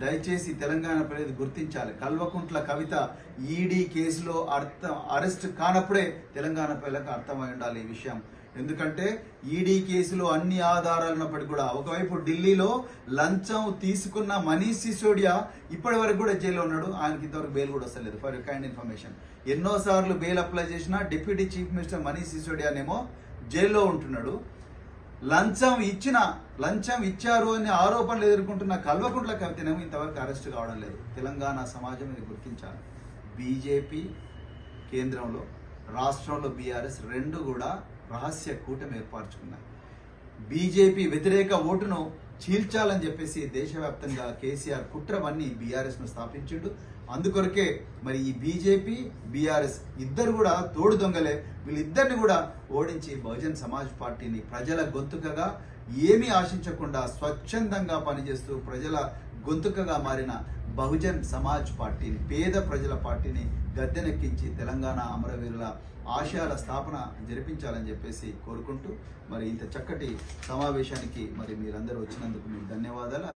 దయచేసి తెలంగాణ ప్రజలు గుర్తించాలి. కల్వకుంట్ల కవిత ఈడీ కేసులో అరెస్ట్ కానప్పుడే తెలంగాణ ప్రజలకు అర్థమై ఉండాలి ఈ విషయం. ఎందుకంటే ఈడీ కేసులో అన్ని ఆధారాలు ఉన్నప్పటికీ కూడా ఒకవైపు ఢిల్లీలో లంచం తీసుకున్న మనీష్ సిసోడియా ఇప్పటి వరకు కూడా జైల్లో ఉన్నాడు. ఆయనకి ఇంతవరకు బెయిల్ కూడా వస్తలేదు. ఫర్ కైండ్ ఇన్ఫర్మేషన్, ఎన్నోసార్లు బెయిల్ అప్లై చేసిన డిప్యూటీ చీఫ్ మినిస్టర్ మనీష్ సిసోడియానేమో జైల్లో ఉంటున్నాడు. లంచం ఇచ్చారు అనే ఆరోపణలు ఎదుర్కొంటున్న కల్వకుంట్ల కవితనేమో ఇంతవరకు అరెస్ట్ కావడం లేదు. తెలంగాణ సమాజం ఇది గుర్తించాలి. బీజేపీ కేంద్రంలో, రాష్ట్రంలో బీఆర్ఎస్ రెండు కూడా రహస్య కూటమి ఏర్పరచుకున్నాయి. బీజేపీ వ్యతిరేక ఓటును చీల్చాలని చెప్పేసి దేశవ్యాప్తంగా కేసీఆర్ కుట్రవన్నీ బీఆర్ఎస్ ను స్థాపించిండు. అందుకొరకే మరి ఈ బీజేపీ బీఆర్ఎస్ ఇద్దరు కూడా తోడు దొంగలే. వీళ్ళిద్దరిని కూడా ఓడించి బహుజన్ సమాజ్ పార్టీని ప్రజల గొంతుకగా ఏమీ ఆశించకుండా స్వచ్ఛందంగా పనిచేస్తూ ప్రజల గొంతుకగా మారిన బహుజన్ సమాజ్ పార్టీని, పేద ప్రజల పార్టీని గద్దెనెక్కించి తెలంగాణ అమరవీరుల ఆశయాల స్థాపన జరిపించాలని చెప్పేసి కోరుకుంటూ మరి ఇంత చక్కటి సమావేశానికి మరి మీరందరూ వచ్చినందుకు మీకు ధన్యవాదాలు.